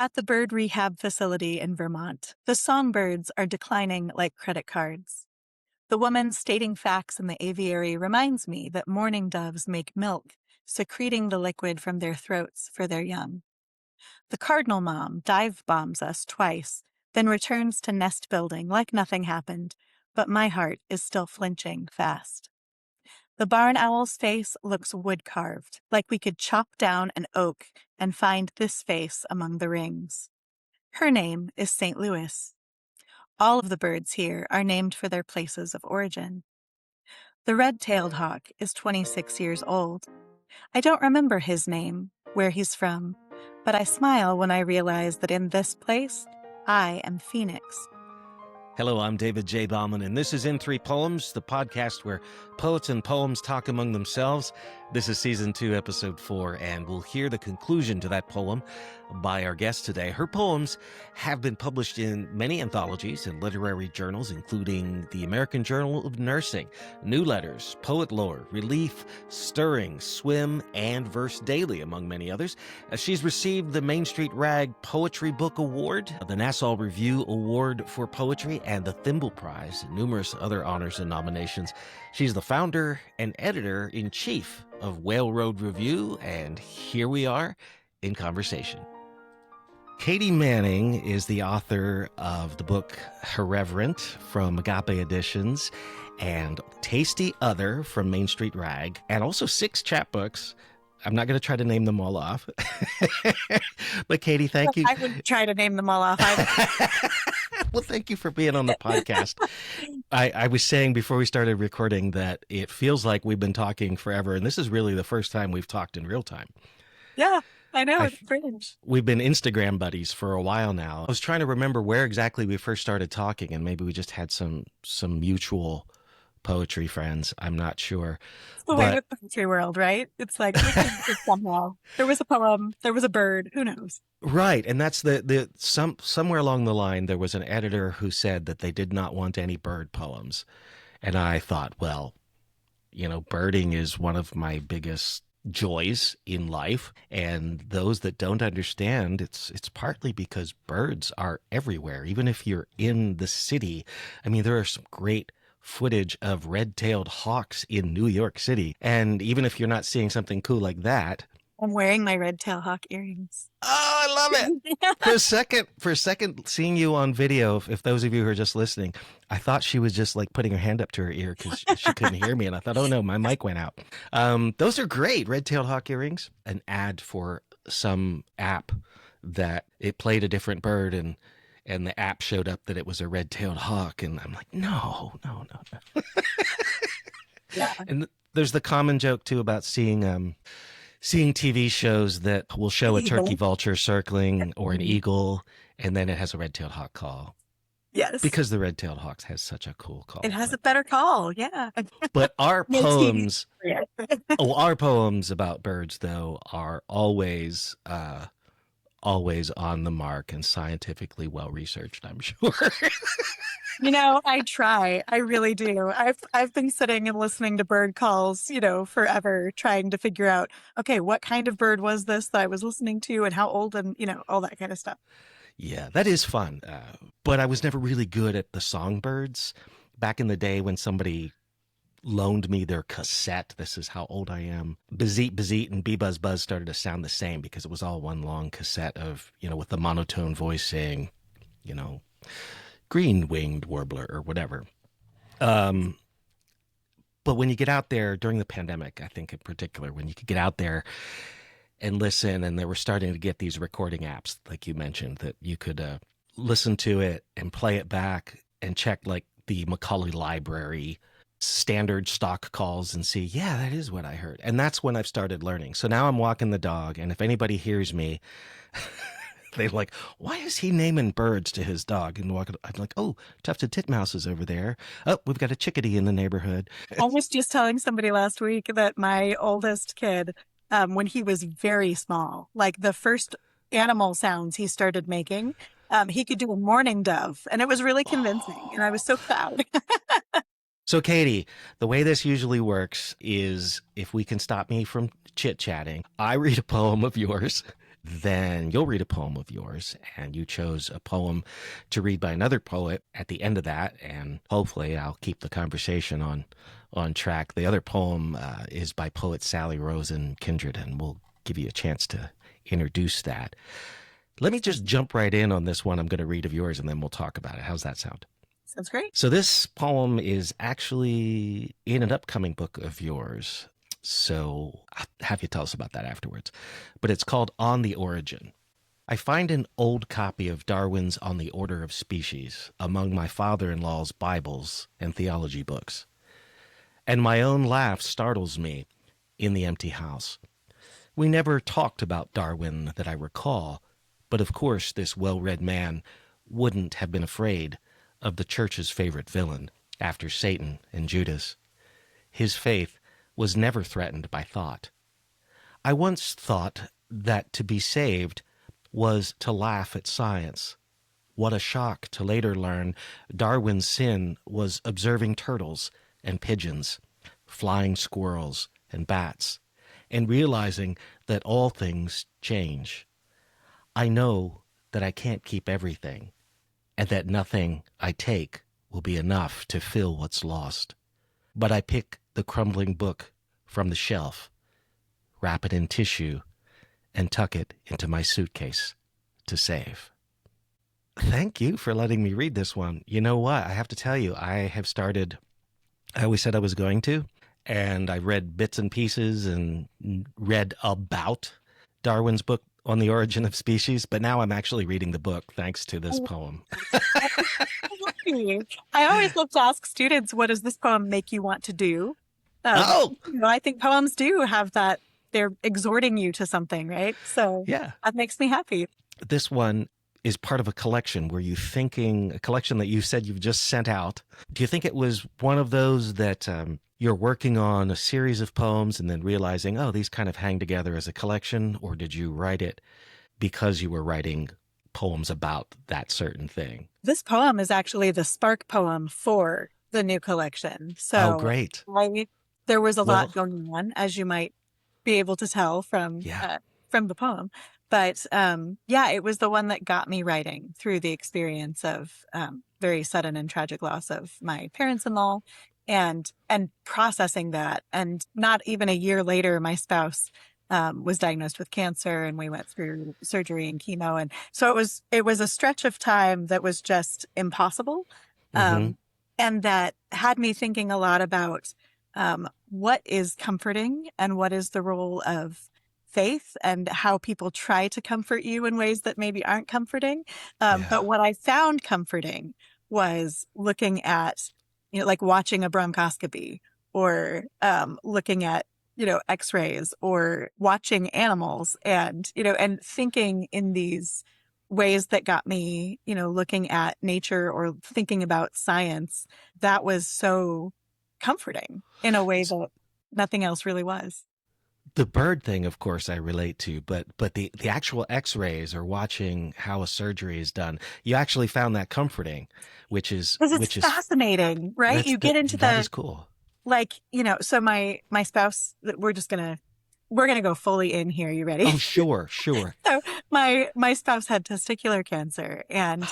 At the bird rehab facility in Vermont, the songbirds are declining like credit cards. The woman stating facts in the aviary reminds me that mourning doves make milk, secreting the liquid from their throats for their young. The cardinal mom dive bombs us twice, then returns to nest building like nothing happened, but my heart is still flinching fast. The barn owl's face looks wood-carved, like we could chop down an oak and find this face among the rings. Her name is St. Louis. All of the birds here are named for their places of origin. The red-tailed hawk is 26 years old. I don't remember his name, where he's from, but I smile when I realize that in this place, I am Phoenix. Hello, I'm David J. Bauman, and this is In Three Poems, the podcast where poets and poems talk among themselves. This is Season 2, Episode 4, and we'll hear the conclusion to that poem by our guest today. Her poems have been published in many anthologies and literary journals, including the American Journal of Nursing, New Letters, Poet Lore, Relief, Stirring, SWWIM, and Verse Daily, among many others. She's received the Main Street Rag Poetry Book Award, the Nassau Review Award for Poetry, and the Thimble Prize, and numerous other honors and nominations. She's the founder and editor-in-chief of Whale Road Review, and here we are in conversation. Katie Manning is the author of the book Hereverent from Agape Editions and Tasty Other from Main Street Rag, and also 6 chapbooks. I'm not going to try to name them all off. But Katie, thank you. I wouldn't try to name them all off either. Well, thank you for being on the podcast. I was saying before we started recording that it feels like we've been talking forever, and this is really the first time we've talked in real time. Yeah, I know. It's strange. We've been Instagram buddies for a while now. I was trying to remember where exactly we first started talking, and maybe we just had some mutual poetry friends. I'm not sure. It's the way with the poetry world, right? It's like somehow there was a poem, there was a bird. Who knows? Right, and that's somewhere along the line there was an editor who said that they did not want any bird poems, and I thought, well, birding is one of my biggest joys in life, and those that don't understand, it's partly because birds are everywhere. Even if you're in the city, I mean, there are some great footage of red-tailed hawks in New York City. And even if you're not seeing something cool like that, I'm wearing my red-tailed hawk earrings. Oh, I love it. For a second, seeing you on video, if those of you who are just listening, I thought she was just like putting her hand up to her ear because she couldn't hear me. And I thought, oh no, my mic went out. Those are great, red-tailed hawk earrings. An ad for some app that it played a different bird, and the app showed up that it was a red-tailed hawk. And I'm like, no. Yeah. And there's the common joke, too, about seeing TV shows that will show a turkey vulture circling or an eagle, and then it has a red-tailed hawk call. Yes. Because the red-tailed hawks has such a cool call. It has a better call, yeah. But our poems, our poems about birds, though, are always on the mark and scientifically well-researched, I'm sure. I try. I really do. I've been sitting and listening to bird calls, forever, trying to figure out, okay, what kind of bird was this that I was listening to and how old and, all that kind of stuff. Yeah, that is fun. But I was never really good at the songbirds. Back in the day when somebody loaned me their cassette, this is how old I am, Bezeet Bezeet and Bee Buzz Buzz started to sound the same because it was all one long cassette of, with the monotone voice saying, green-winged warbler or whatever. But when you get out there during the pandemic, I think in particular, when you could get out there and listen, and they were starting to get these recording apps, like you mentioned, that you could listen to it and play it back and check like the Macaulay Library standard stock calls and see, yeah, that is what I heard. And that's when I've started learning. So now I'm walking the dog, and if anybody hears me, they're like, why is he naming birds to his dog? And I'm like, oh, tufted titmouse is over there. Oh, we've got a chickadee in the neighborhood. I was just telling somebody last week that my oldest kid, when he was very small, like the first animal sounds he started making, he could do a mourning dove, and it was really convincing. And I was so proud. So, Katie, the way this usually works is if we can stop me from chit-chatting, I read a poem of yours, then you'll read a poem of yours, and you chose a poem to read by another poet at the end of that, and hopefully I'll keep the conversation on track. The other poem is by poet Sally Rosen Kindred, and we'll give you a chance to introduce that. Let me just jump right in on this one I'm going to read of yours, and then we'll talk about it. How's that sound? Sounds great. So this poem is actually in an upcoming book of yours. So I'll have you tell us about that afterwards. But it's called On the Origin. I find an old copy of Darwin's On the Order of Species among my father-in-law's Bibles and theology books. And my own laugh startles me in the empty house. We never talked about Darwin that I recall, but of course this well-read man wouldn't have been afraid of the church's favorite villain after Satan and Judas. His faith was never threatened by thought. I once thought that to be saved was to laugh at science. What a shock to later learn Darwin's sin was observing turtles and pigeons, flying squirrels and bats, and realizing that all things change. I know that I can't keep everything, and that nothing I take will be enough to fill what's lost. But I pick the crumbling book from the shelf, wrap it in tissue, and tuck it into my suitcase to save. Thank you for letting me read this one. You know what? I have to tell you, I always said I was going to, and I read bits and pieces and read about Darwin's book On the Origin of Species, but now I'm actually reading the book thanks to this poem. I always love to ask students, what does this poem make you want to do? I think poems do have that. They're exhorting you to something, right? So yeah, that makes me happy. This one is part of a collection. Were you thinking, a collection that you said you've just sent out? Do you think it was one of those that you're working on a series of poems and then realizing, oh, these kind of hang together as a collection? Or did you write it because you were writing poems about that certain thing? This poem is actually the spark poem for the new collection. So great. There was a lot going on, as you might be able to tell from the poem. But it was the one that got me writing through the experience of very sudden and tragic loss of my parents-in-law, and processing that. And not even a year later, my spouse was diagnosed with cancer, and we went through surgery and chemo. And so it was a stretch of time that was just impossible. And that had me thinking a lot about what is comforting and what is the role of faith, and how people try to comfort you in ways that maybe aren't comforting. But what I found comforting was looking at, like watching a bronchoscopy, or looking at, x-rays, or watching animals, and, and thinking in these ways that got me, looking at nature or thinking about science. That was so comforting in a way that nothing else really was. The bird thing, of course, I relate to, but the actual x-rays, or watching how a surgery is done, you actually found that comforting, which is fascinating, right? You get into that is cool. Like, so my spouse, we're going to go fully in here. You ready? Oh, sure. So my spouse had testicular cancer, and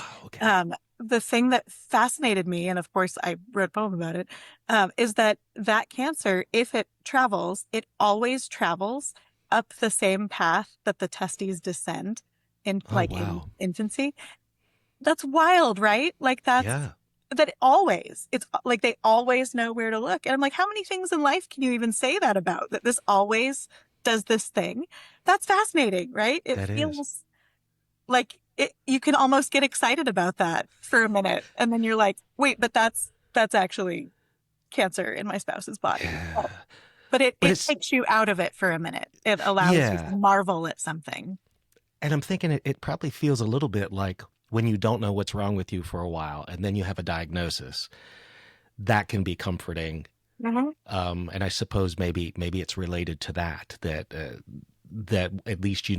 the thing that fascinated me, and of course I wrote a poem about it, is that cancer, if it travels, it always travels up the same path that the testes descend in infancy. That's wild, right? Like that always, it's like they always know where to look. And I'm like, how many things in life can you even say that about? That this always does this thing? That's fascinating, right? It feels like you can almost get excited about that for a minute, and then you're like, wait, but that's actually cancer in my spouse's body. Yeah. But it takes you out of it for a minute. It allows you to marvel at something. And I'm thinking it probably feels a little bit like when you don't know what's wrong with you for a while, and then you have a diagnosis. That can be comforting. And I suppose maybe it's related to that at least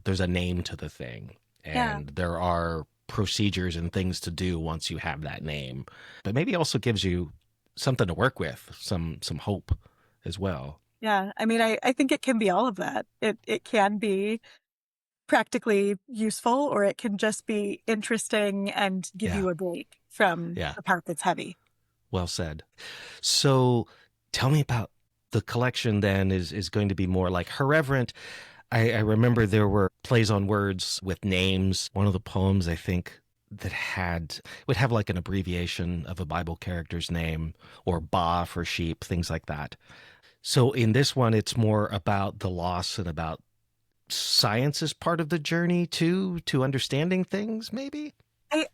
there's a name to the thing. And there are procedures and things to do once you have that name. But maybe also gives you something to work with, some hope as well. Yeah. I mean, I think it can be all of that. It can be practically useful, or it can just be interesting and give Yeah. you a break from Yeah. the part that's heavy. Well said. So tell me about the collection then is going to be more like Hereverent. I remember there were plays on words with names. One of the poems, I think, that would have like an abbreviation of a Bible character's name, or Ba for sheep, things like that. So in this one, it's more about the loss and about science as part of the journey too, to understanding things, maybe?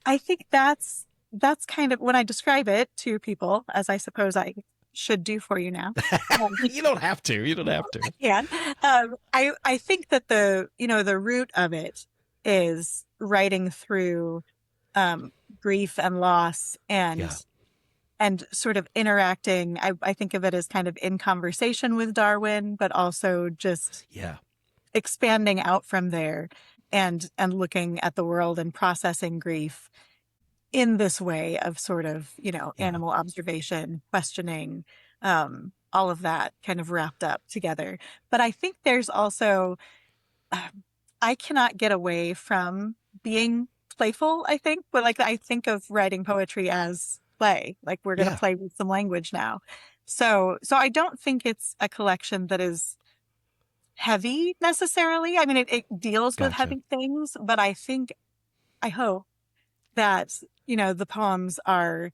I think that's kind of when I describe it to people, as I suppose I should do for you now. You don't have to. You don't have to. I can. I think that the root of it is writing through grief and loss Yeah. and sort of interacting. I think of it as kind of in conversation with Darwin, but also just Yeah. expanding out from there and looking at the world and processing grief in this way of sort of, Yeah. animal observation, questioning, all of that kind of wrapped up together. But I think there's also, I cannot get away from being playful, I think, but like I think of writing poetry as play, like we're going to Yeah. play with some language now. So I don't think it's a collection that is heavy necessarily. I mean, it deals with Gotcha. heavy things, but I hope that, the poems are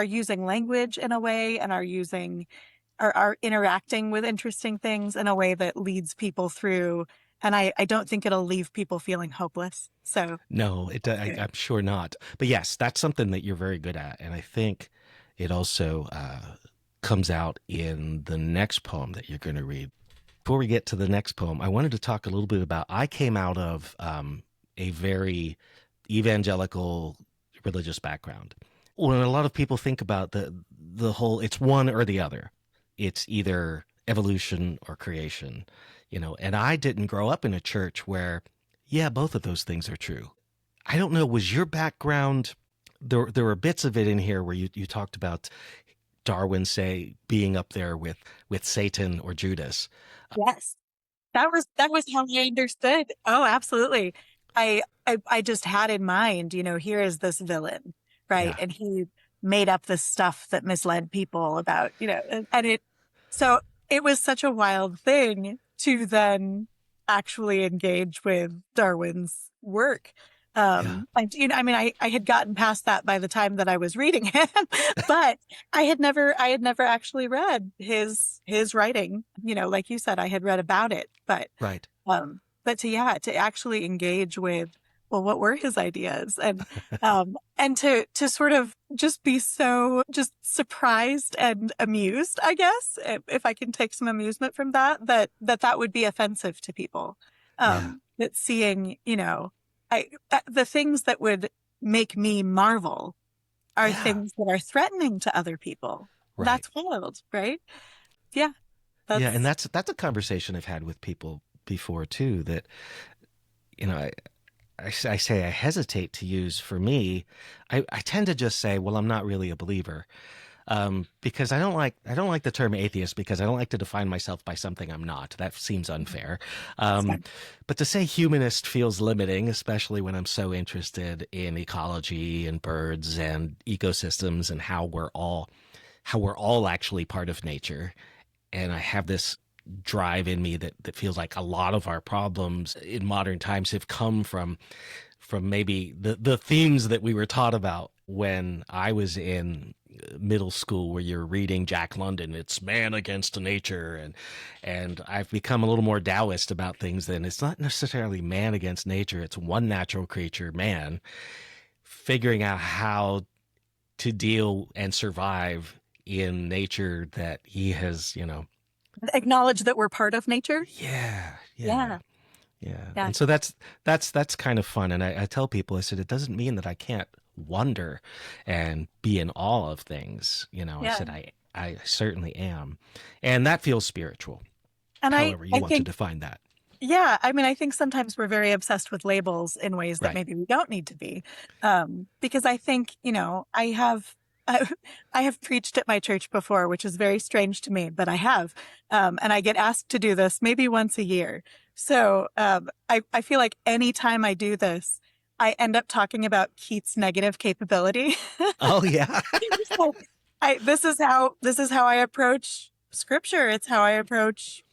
using language in a way and are interacting with interesting things in a way that leads people through. And I don't think it'll leave people feeling hopeless. So No, I'm sure not. But yes, that's something that you're very good at. And I think it also comes out in the next poem that you're going to read. Before we get to the next poem, I wanted to talk a little bit about, I came out of a very evangelical religious background. When a lot of people think about the whole, it's one or the other. It's either evolution or creation, and I didn't grow up in a church where, yeah, both of those things are true. I don't know, was your background, there were bits of it in here where you talked about Darwin, say, being up there with Satan or Judas. yes, that was how I understood. Oh, absolutely. I just had in mind, here is this villain, right? Yeah. And he made up this stuff that misled people about, so it was such a wild thing to then actually engage with Darwin's work. Yeah. I mean, I had gotten past that by the time that I was reading him, but I had never actually read his writing. Like you said, I had read about it, Right. but to actually engage with, well, what were his ideas, and to sort of just be so just surprised and amused, I guess, if I can take some amusement from that would be offensive to people. Yeah. That seeing, the things that would make me marvel are Yeah. things that are threatening to other people. Right. That's wild, right? Yeah. Yeah. And that's a conversation I've had with people before too, that, I say I hesitate to use. For me, I tend to just say, well, I'm not really a believer, because I don't like the term atheist, because I don't like to define myself by something I'm not. That seems unfair. But to say humanist feels limiting, especially when I'm so interested in ecology and birds and ecosystems and how we're all actually part of nature. And I have this drive in me that feels like a lot of our problems in modern times have come from maybe the themes that we were taught about when I was in middle school, where you're reading Jack London. It's man against nature, and I've become a little more Taoist about things. Then it's not necessarily man against nature. It's one natural creature, man, figuring out how to deal and survive in nature that he has, Acknowledge that we're part of nature. Yeah. Yeah. And so that's kind of fun. And I tell people, I said, it doesn't mean that I can't wonder and be in awe of things. I said, I certainly am. And that feels spiritual. And however you I want think, to define that. yeah, I mean, I think sometimes we're very obsessed with labels in ways that Right. maybe we don't need to be. Because I think, I have preached at my church before, which is very strange to me, but I have. And I get asked to do this maybe once a year, So I feel like anytime I do this, I end up talking about Keats' negative capability. Oh yeah. So this is how I approach scripture. It's how I approach,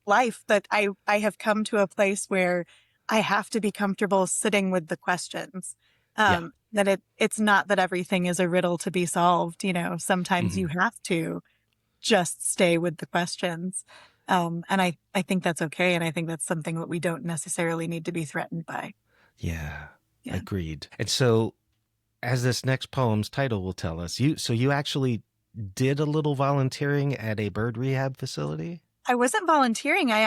life, that I have come to a place where I have to be comfortable sitting with the questions. Yeah. That it's not that everything is a riddle to be solved. Sometimes you Mhm. have to just stay with the questions. And I think that's okay. And I think that's something that we don't necessarily need to be threatened by. Yeah. Yeah. Agreed. And so, as this next poem's title will tell us, you actually did a little volunteering at a bird rehab facility? I wasn't volunteering. I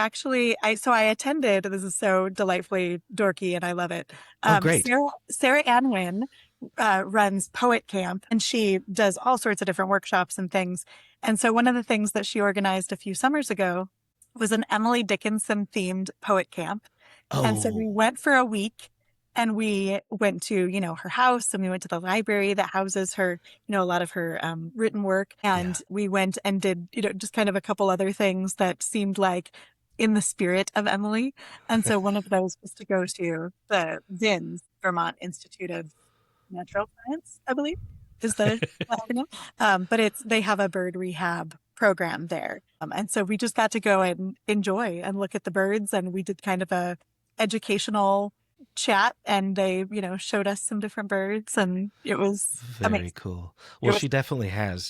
attended, this is so delightfully dorky and I love it. Oh, great. Sarah Ann Wynn runs Poet Camp, and she does all sorts of different workshops and things. And so one of the things that she organized a few summers ago was an Emily Dickinson themed poet camp. And so we Oh, went for a week, and we went to, her house, and we went to the library that houses her, a lot of her written work. yeah. And we went and did, just kind of a couple other things that seemed like in the spirit of Emily. And so one of those was to go to the VINS, Vermont Institute of Natural Science, I believe is the acronym. But they have a bird rehab program there. And so we just got to go and enjoy and look at the birds. And we did kind of a educational chat, and they, showed us some different birds, and it was Very amazing. cool. It Well, was she definitely has,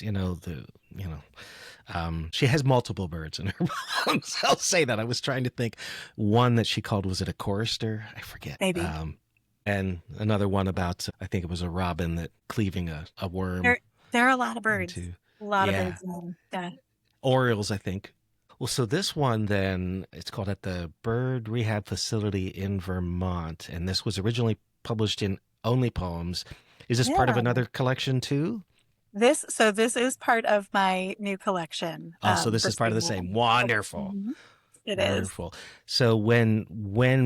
she has multiple birds in her poems. I'll say that. I was trying to think one that she called, was it a chorister? I forget. maybe And another one about, I think it was a robin that cleaving a worm there are a lot of birds, into, a lot of yeah, birds. Yeah. orioles, I think. Well, so this one then, it's called At the Bird Rehab Facility in Vermont. And this was originally published in Only Poems. Is this part of Yeah. another collection too? This is part of my new collection. Oh, so this For is part of the Sally. same. Wonderful. Mhm. It is. Wonderful. So when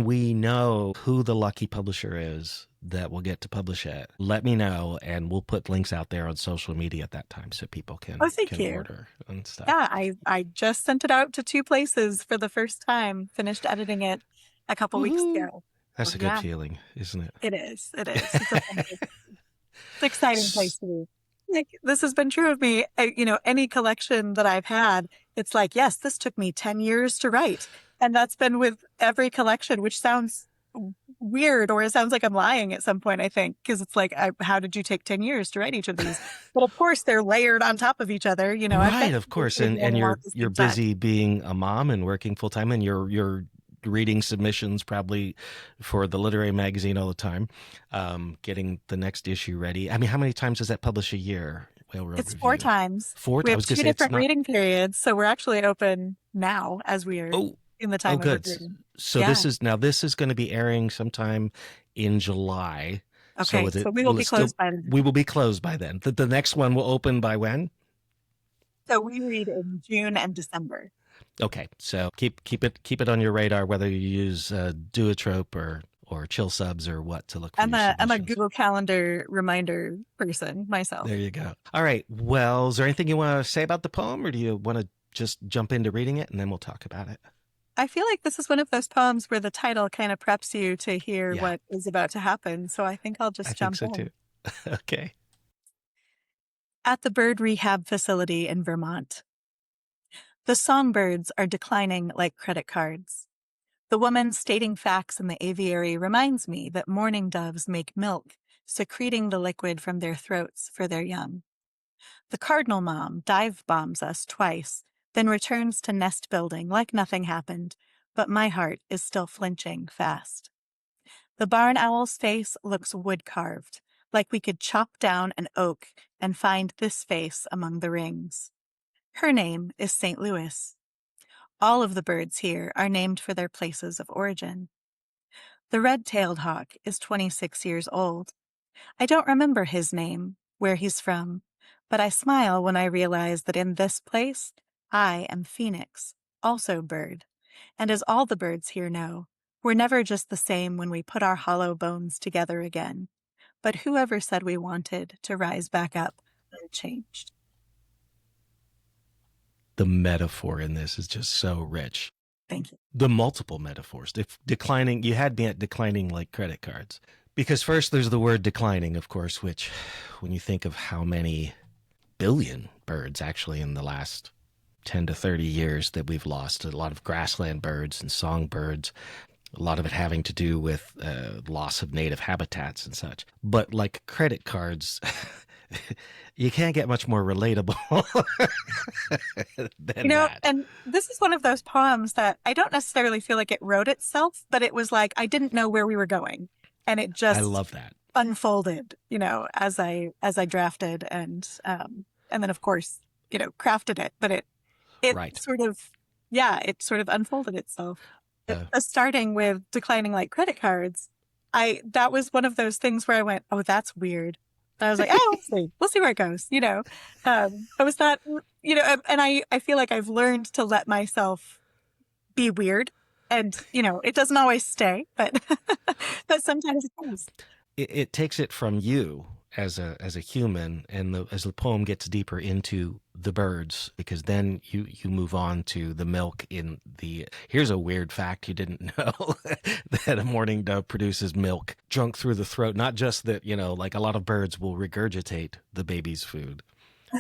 we know who the lucky publisher is that will get to publish it, let me know, and we'll put links out there on social media at that time so people Oh, can thank you. order and stuff. Yeah, I just sent it out to 2 places for the first time, finished editing it a couple weeks Woohoo! ago. That's So, a good yeah, feeling, isn't it? it is, it is. It's a fun place. It's an exciting place to be. Like, this has been true of me, any collection that I've had, it's like, yes, this took me 10 years to write. And that's been with every collection, which sounds weird, or it sounds like I'm lying at some point, I think, because it's like, how did you take 10 years to write each of these? But of course, they're layered on top of each other. I've got Right, of course. maybe And only all you're at the you're same time. busy being a mom and working full time, and you're reading submissions probably for the literary magazine all the time, getting the next issue ready. I mean, how many times does that publish a year? Whale It's 4 Review. times. Four? We I have was gonna 2 say it's different not. reading periods, so we're actually open now as we are Oh, in the oh, time of good. recording. So Yeah. this is going to be airing sometime in July. So Okay. is it? So we will Will it be still? closed by then. We will be closed by then. The next one will open by when? So we read in June and December. Okay, so keep it on your radar, whether you use Duotrope or Chill Subs or what to look for I'm your a submissions. Google Calendar reminder person myself. There you go. All right. Well, is there anything you want to say about the poem, or do you want to just jump into reading it and then we'll talk about it? I feel like this is one of those poems where the title kind of preps you to hear Yeah, what is about to happen. So I think I'll I just think jump so too. in. Okay. At the bird rehab facility in Vermont. The songbirds are declining like credit cards. The woman stating facts in the aviary reminds me that mourning doves make milk, secreting the liquid from their throats for their young. The cardinal mom dive bombs us twice, then returns to nest building like nothing happened, but my heart is still flinching fast. The barn owl's face looks wood carved, like we could chop down an oak and find this face among the rings. Her name is St. Louis. All of the birds here are named for their places of origin. The red-tailed hawk is 26 years old. I don't remember his name, where he's from, but I smile when I realize that in this place, I am Phoenix, also bird. And as all the birds here know, we're never just the same when we put our hollow bones together again. But whoever said we wanted to rise back up unchanged? The metaphor in this is just so rich. Thank you. The multiple metaphors. Declining, you had me at declining like credit cards. Because first there's the word declining, of course, which when you think of how many billion birds actually in the last 10 to 30 years that we've lost, a lot of grassland birds and songbirds, a lot of it having to do with loss of native habitats and such. But like credit cards, you can't get much more relatable than that. And this is one of those poems that I don't necessarily feel like it wrote itself, but it was like I didn't know where we were going. And it just I love that. unfolded, as I drafted and then of course, crafted it. But it Right. sort of unfolded itself. Starting with declining like credit cards, that was one of those things where I went, oh, that's weird. I was like, oh, we'll see where it goes. I was not, and I feel like I've learned to let myself be weird. And, it doesn't always stay, but but sometimes it does. It takes it from you as a human, and as the poem gets deeper into the birds, because then you move on to the milk in the. Here's a weird fact you didn't know that a mourning dove produces milk drunk through the throat. Not just that, like a lot of birds will regurgitate the baby's food.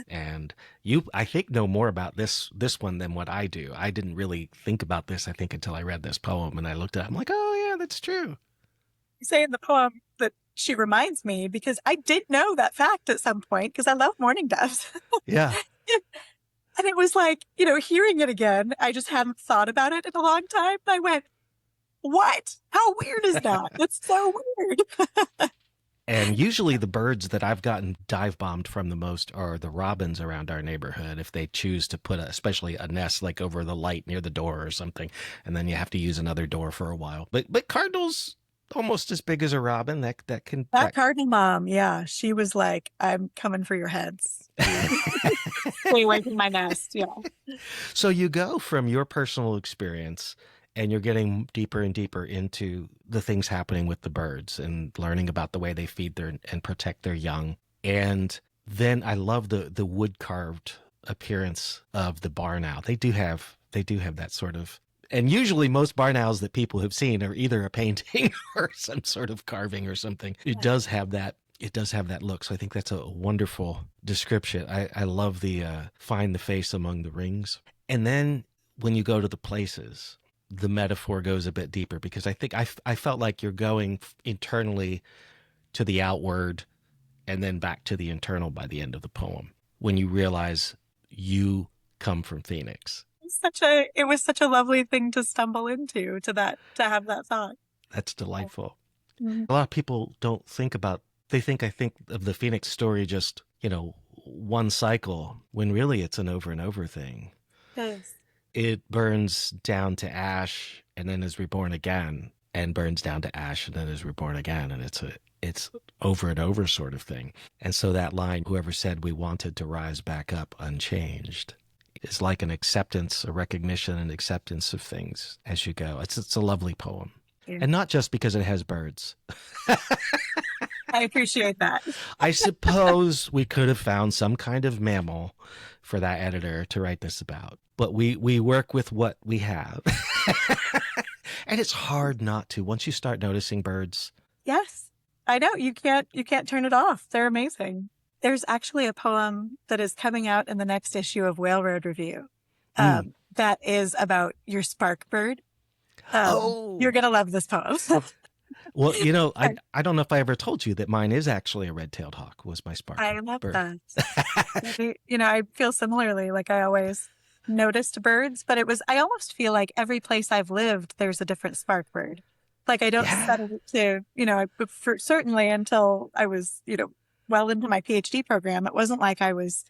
And you, I think, know more about this one than what I do. I didn't really think about this, I think, until I read this poem and I looked at it. I'm like, oh, yeah, that's true. You say in the poem that she reminds me because I did know that fact at some point because I love mourning doves. Yeah. And it was like, hearing it again, I just hadn't thought about it in a long time. I went, what? How weird is that? That's so weird. And usually the birds that I've gotten dive bombed from the most are the robins around our neighborhood. If they choose to put especially a nest like over the light near the door or something, and then you have to use another door for a while. But cardinals almost as big as a robin. That cardinal mom, yeah, she was like, I'm coming for your heads. Stay away from my nest. Yeah. So you go from your personal experience, and you're getting deeper and deeper into the things happening with the birds and learning about the way they feed and protect their young. And then I love the wood carved appearance of the barn owl. They do have that sort of, and usually most barn owls that people have seen are either a painting or some sort of carving or something. It does have that. It does have that look. So I think that's a wonderful description. I love the find the face among the rings. And then when you go to the places, the metaphor goes a bit deeper, because I think I felt like you're going internally to the outward and then back to the internal by the end of the poem, when you realize you come from Phoenix. It was such a lovely thing to stumble into, to have that thought. That's delightful. Mm-hmm. A lot of people don't think about, I think of the Phoenix story just, one cycle, when really it's an over and over thing. Yes. It burns down to ash and then is reborn again, and burns down to ash and then is reborn again. And it's over and over sort of thing. And so that line, whoever said we wanted to rise back up unchanged, is like an acceptance, a recognition and acceptance of things as you go. It's a lovely poem. Yeah. And not just because it has birds. I appreciate that. I suppose we could have found some kind of mammal for that editor to write this about. But we work with what we have. And it's hard not to, once you start noticing birds. Yes, I know. You can't turn it off. They're amazing. There's actually a poem that is coming out in the next issue of Whale Road Review that is about your spark bird. You're going to love this poem. Well, I don't know if I ever told you that mine is actually a red-tailed hawk, was my spark bird. I love that. I feel similarly. Like I always noticed birds, but I almost feel like every place I've lived, there's a different spark bird. Like I don't set it to, certainly until I was, well into my PhD program, it wasn't like I was,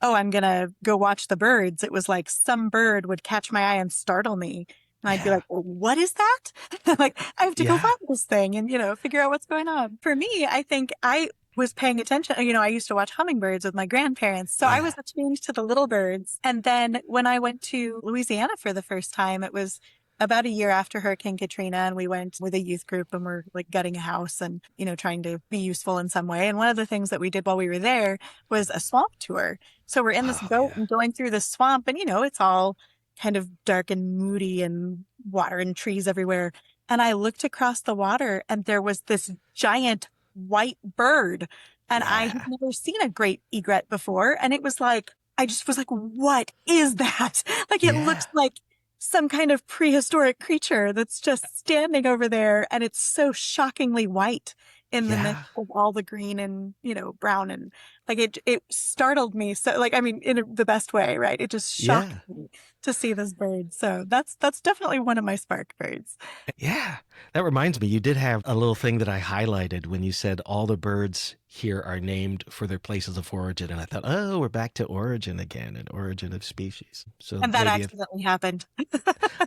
I'm going to go watch the birds. It was like some bird would catch my eye and startle me. And I'd be like, well, what is that? Like, I have to go find this thing and, figure out what's going on. For me, I think I was paying attention. I used to watch hummingbirds with my grandparents. So I was attuned to the little birds. And then when I went to Louisiana for the first time, it was about a year after Hurricane Katrina, and we went with a youth group and we're like gutting a house and, trying to be useful in some way. And one of the things that we did while we were there was a swamp tour. So we're in this boat and going through the swamp and, it's all kind of dark and moody and water and trees everywhere. And I looked across the water and there was this giant white bird. And I had Yeah. never seen a great egret before. And it was like, I just was like, what is that? Like, it Yeah. looks like some kind of prehistoric creature that's just standing over there. And it's so shockingly white in the midst Yeah. of all the green and, brown. And like, it startled me. So like, I mean, in the best way, right? It just shocked Yeah. me to see this bird. So that's definitely one of my spark birds. Yeah. That reminds me, you did have a little thing that I highlighted when you said all the birds here are named for their places of origin. And I thought, oh, we're back to origin again and origin of species. So And that maybe accidentally happened.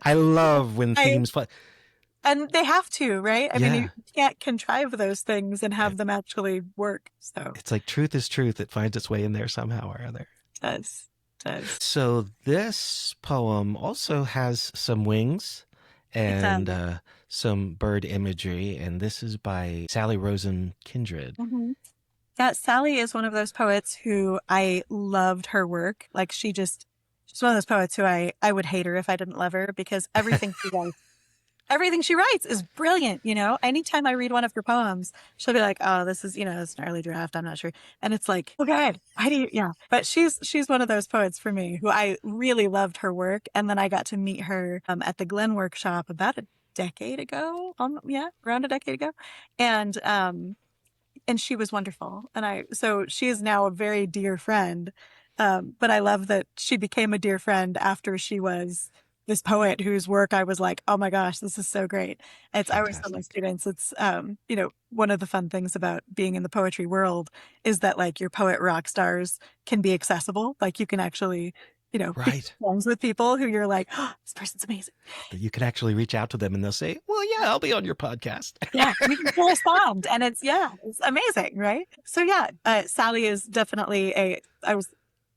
I love when I themes play. And they have to, right? I mean, you Yeah. can't contrive those things and It- have them actually work. So It's like truth is truth. It finds its way in there somehow or other. it does. So this poem also has some wings It and does. some bird imagery, and this is by Sally Rosen Kindred. Mhm. Yeah, Sally is one of those poets who I loved her work. Like she's one of those poets who I would hate her if I didn't love her because everything she writes is brilliant. Anytime I read one of her poems, she'll be like, oh, this is, it's an early draft. I'm not sure. And it's like, oh God, why do you, yeah. But she's one of those poets for me who I really loved her work. And then I got to meet her at the Glen workshop about a decade ago. Yeah, around a decade ago. And she was wonderful. So she is now a very dear friend. But I love that she became a dear friend after she was this poet whose work I was like, oh my gosh, this is so great. I always tell my Fantastic. students, it's, one of the fun things about being in the poetry world is that like your poet rock stars can be accessible. Like you can actually, be Right. friends with people who you're like, oh, this person's amazing. That you can actually reach out to them and they'll say, well, yeah, I'll be on your podcast. Yeah, you can correspond, and it's amazing, right? So yeah, Sally is definitely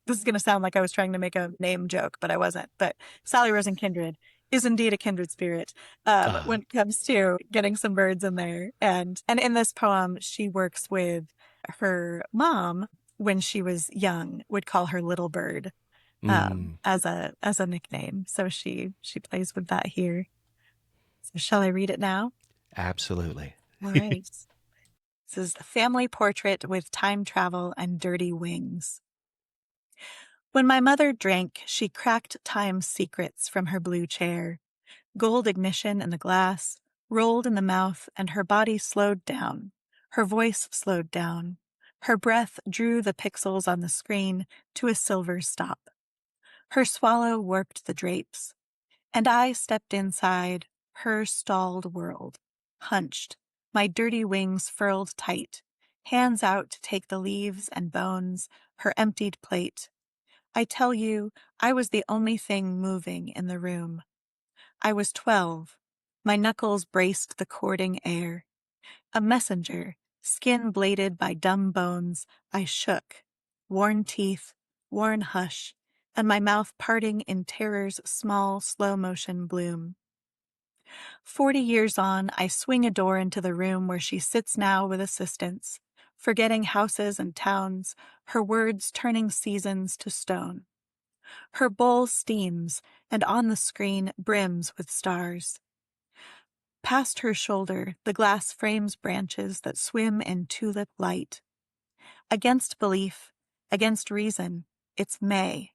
this is going to sound like I was trying to make a name joke, but I wasn't. But Sally Rosen Kindred is indeed a kindred spirit when it comes to getting some birds in there. And in this poem, she works with her mom when she was young, would call her Little Bird as a nickname. So she plays with that here. So shall I read it now? Absolutely. All right. This is a family portrait with time travel and dirty wings. When my mother drank, she cracked time's secrets from her blue chair. Gold ignition in the glass, rolled in the mouth, and her body slowed down. Her voice slowed down. Her breath drew the pixels on the screen to a silver stop. Her swallow warped the drapes. And I stepped inside her stalled world, hunched, my dirty wings furled tight, hands out to take the leaves and bones, her emptied plate. I tell you, I was the only thing moving in the room. I was 12. My knuckles braced the cording air. A messenger, skin bladed by dumb bones, I shook, worn teeth, worn hush, and my mouth parting in terror's small, slow-motion bloom. 40 years on, I swing a door into the room where she sits now with assistants, forgetting houses and towns, her words turning seasons to stone. Her bowl steams, and on the screen brims with stars. Past her shoulder, the glass frames branches that swim in tulip light. Against belief, against reason, it's May.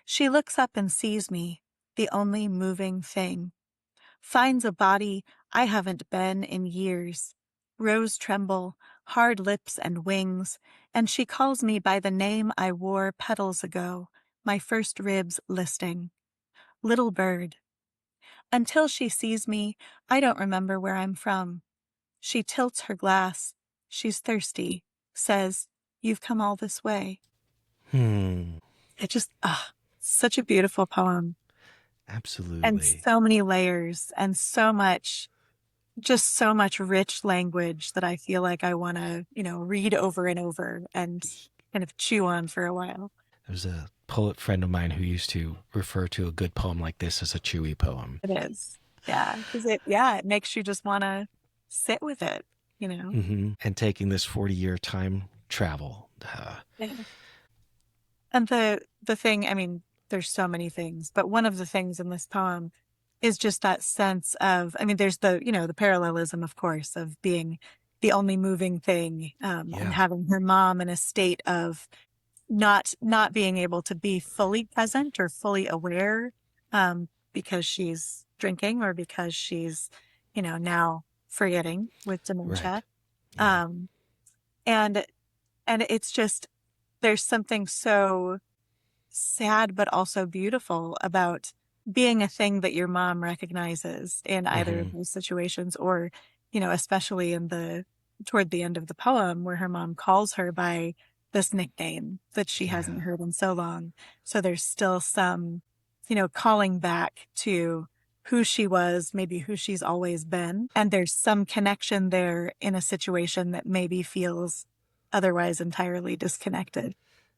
She looks up and sees me, the only moving thing. Finds a body I haven't been in years. Rose tremble, hard lips and wings, and she calls me by the name I wore petals ago, my first ribs listing. Little Bird. Until she sees me, I don't remember where I'm from. She tilts her glass. She's thirsty. Says, "You've come all this way." It just, such a beautiful poem. And Absolutely. so many layers and so much rich language that I feel like I want to, read over and over and kind of chew on for a while. There's a poet friend of mine who used to refer to a good poem like this as a chewy poem. It is. Yeah. Because it makes you just want to sit with it, And taking this 40-year time travel. Yeah. And the thing, I mean, there's so many things, but one of the things in this poem is just that sense of, I mean, there's the, the parallelism, of course, of being the only moving thing, and having her mom in a state of not being able to be fully present or fully aware, because she's drinking or because she's, now forgetting with dementia. Right. Yeah. And it's just, there's something so sad but also beautiful about being a thing that your mom recognizes in either of those situations, or especially toward the end of the poem, where her mom calls her by this nickname that she hasn't heard in so long. So there's still some calling back to who she was, maybe who she's always been, and there's some connection there in a situation that maybe feels otherwise entirely disconnected.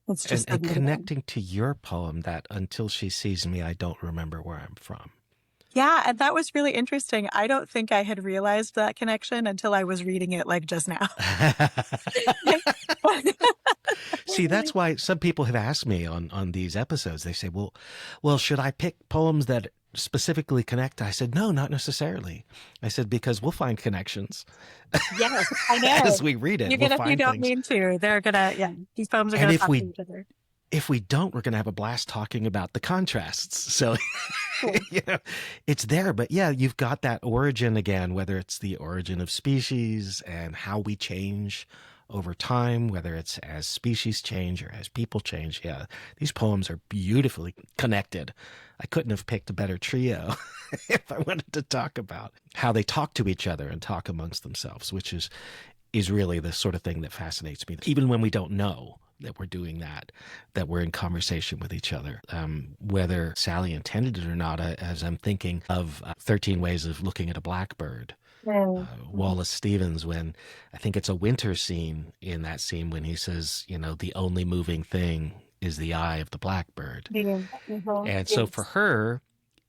It's just and connecting to your poem, that until she sees me, I don't remember where I'm from. Yeah, and that was really interesting. I don't think I had realized that connection until I was reading it like just now. See, that's why some people have asked me on these episodes. They say, well, should I pick poems that specifically connect? I said, no, not necessarily. I said, because we'll find connections. Yes, I know. As we read it, even if you don't mean to, they're gonna. These poems are gonna talk to each other. If we don't, we're going to have a blast talking about the contrasts. So, Cool. It's there. But yeah, you've got that origin again, whether it's the origin of species and how we change over time, whether it's as species change or as people change. Yeah, these poems are beautifully connected. I couldn't have picked a better trio if I wanted to talk about how they talk to each other and talk amongst themselves, which is really the sort of thing that fascinates me, even when we don't know that we're doing that we're in conversation with each other, whether Sally intended it or not. As I'm thinking of 13 Ways of Looking at a Blackbird, Wallace Stevens, when I think it's a winter scene, in that scene when he says, the only moving thing is the eye of the blackbird. And so for her,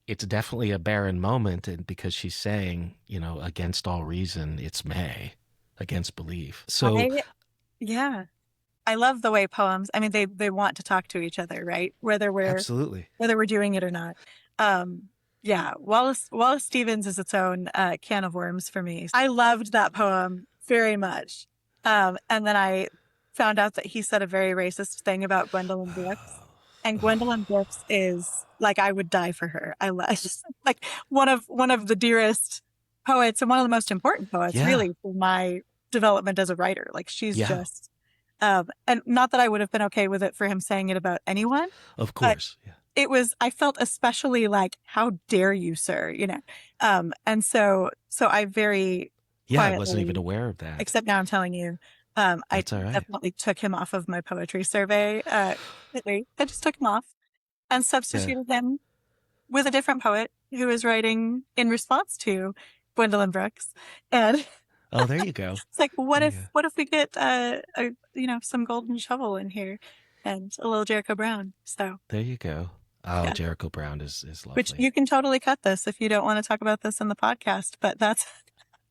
it's definitely a barren moment, and because she's saying, against all reason, it's May, against belief. So I love the way poems, I mean, they want to talk to each other, right? Whether we're doing it or not. Wallace Stevens is its own can of worms for me. I loved that poem very much. And then I found out that he said a very racist thing about Gwendolyn Brooks. And Gwendolyn Brooks is like, I would die for her. I love, just like one of the dearest poets and one of the most important poets, really, for my development as a writer. Like, she's just, and not that I would have been okay with it for him saying it about anyone. Of course. It was, I felt especially like, how dare you, sir? And so I very quietly, I wasn't even aware of that. Except now I'm telling you. I definitely took him off of my poetry survey. I just took him off and substituted him with a different poet who is writing in response to Gwendolyn Brooks. And oh, there you go. It's like, what if we get some Golden Shovel in here and a little Jericho Brown? So there you go. Oh, Jericho Brown is lovely. Which you can totally cut this if you don't want to talk about this in the podcast, but that's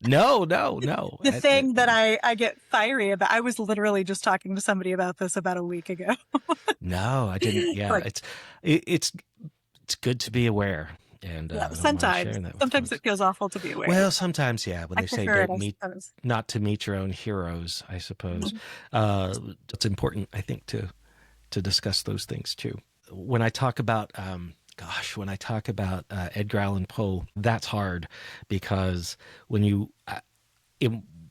No. the thing that I get fiery about. I was literally just talking to somebody about this about a week ago. No, I didn't. Yeah, it's good to be aware. And sometimes it feels awful to be aware. Well, sometimes, when they say not to meet your own heroes, I suppose. It's important, I think, to discuss those things too. When I talk about Edgar Allan Poe, that's hard, because when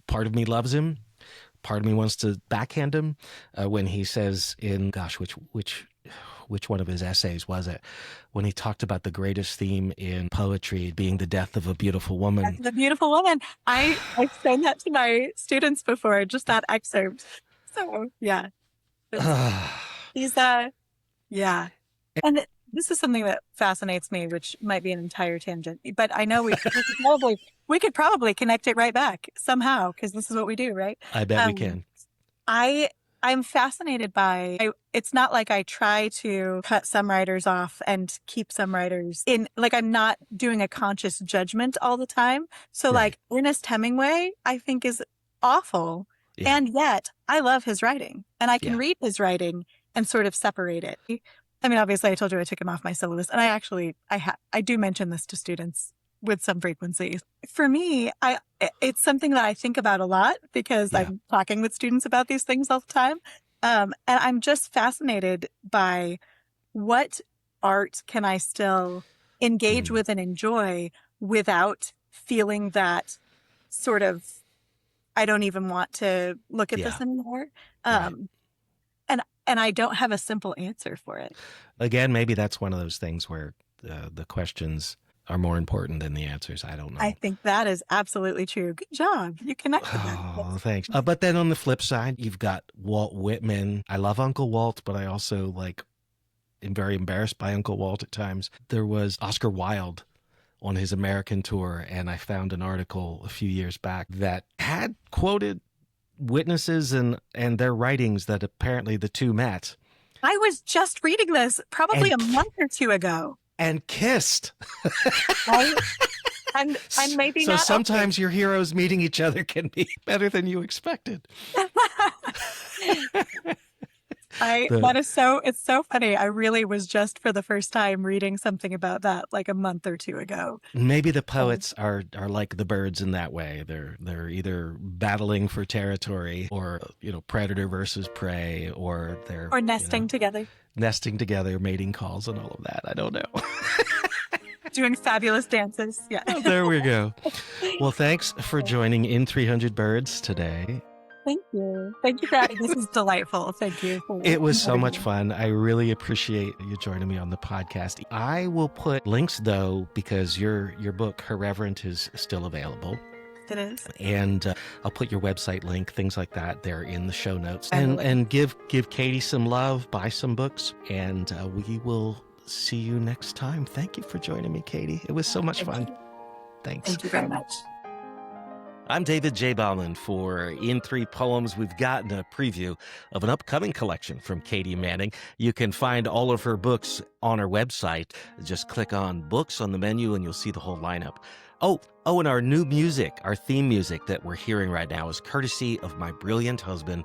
part of me loves him, part of me wants to backhand him when he says in, which one of his essays was it, when he talked about the greatest theme in poetry being the death of a beautiful woman. The beautiful woman. I've shown that to my students before, just that excerpt. So, yeah. He's, And this is something that fascinates me, which might be an entire tangent, but I know we could probably connect it right back somehow, because this is what we do, right? I bet we can. I'm fascinated by, it's not like I try to cut some writers off and keep some writers in, like, I'm not doing a conscious judgment all the time. So like Ernest Hemingway, I think, is awful. Yeah. And yet I love his writing, and I can read his writing and sort of separate it. I mean, obviously I told you I took him off my syllabus, and I do mention this to students with some frequency. For me, it's something that I think about a lot because Yeah. I'm talking with students about these things all the time. And I'm just fascinated by what art can I still engage with and enjoy without feeling that sort of, I don't even want to look at this anymore. Right. And I don't have a simple answer for it. Again, maybe that's one of those things where the questions are more important than the answers. I don't know. I think that is absolutely true. Good job. You connected that. Oh, thanks. But then on the flip side, you've got Walt Whitman. I love Uncle Walt, but I also am very embarrassed by Uncle Walt at times. There was Oscar Wilde on his American tour, and I found an article a few years back that had quoted witnesses and their writings that apparently the two met. I was just reading this probably a month or two ago. And kissed. I'm maybe so not. So sometimes your heroes meeting each other can be better than you expected. It's so funny. I really was just for the first time reading something about that like a month or two ago. Maybe the poets are like the birds in that way. They're either battling for territory or, predator versus prey, or they're nesting together. Nesting together, mating calls and all of that. I don't know. Doing fabulous dances. Yeah. Oh, there we go. Well, thanks for joining In 300 Birds today. Thank you. Thank you for having me. This is delightful. Thank you. It was so much fun. I really appreciate you joining me on the podcast. I will put links, though, because your book, Hereverent, is still available. It is. And I'll put your website link, things like that, there in the show notes. And give Katie some love, buy some books, and we will see you next time. Thank you for joining me, Katie. It was so much fun. Thanks. Thank you very much. I'm David J. Bauman for In 3 Poems. We've gotten a preview of an upcoming collection from Katie Manning. You can find all of her books on her website. Just click on Books on the menu and you'll see the whole lineup. Oh, and our new music, our theme music that we're hearing right now is courtesy of my brilliant husband,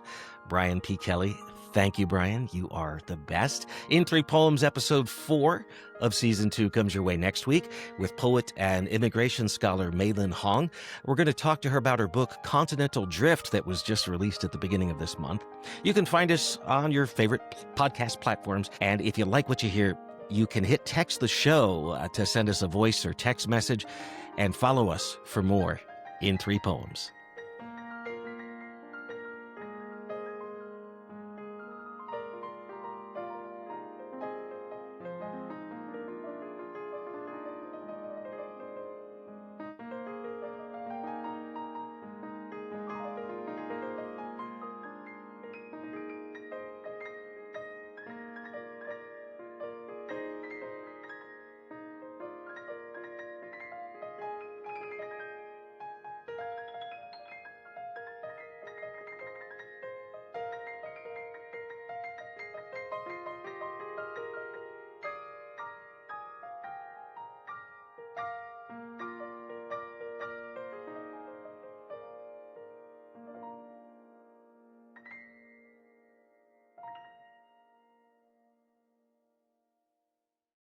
Brian P. Kelly. Thank you, Brian. You are the best. In 3 Poems, episode 4 of season 2 comes your way next week with poet and immigration scholar Maylin Hong. We're going to talk to her about her book, Continental Drift, that was just released at the beginning of this month. You can find us on your favorite podcast platforms. And if you like what you hear, you can hit text the show to send us a voice or text message and follow us for more In 3 Poems.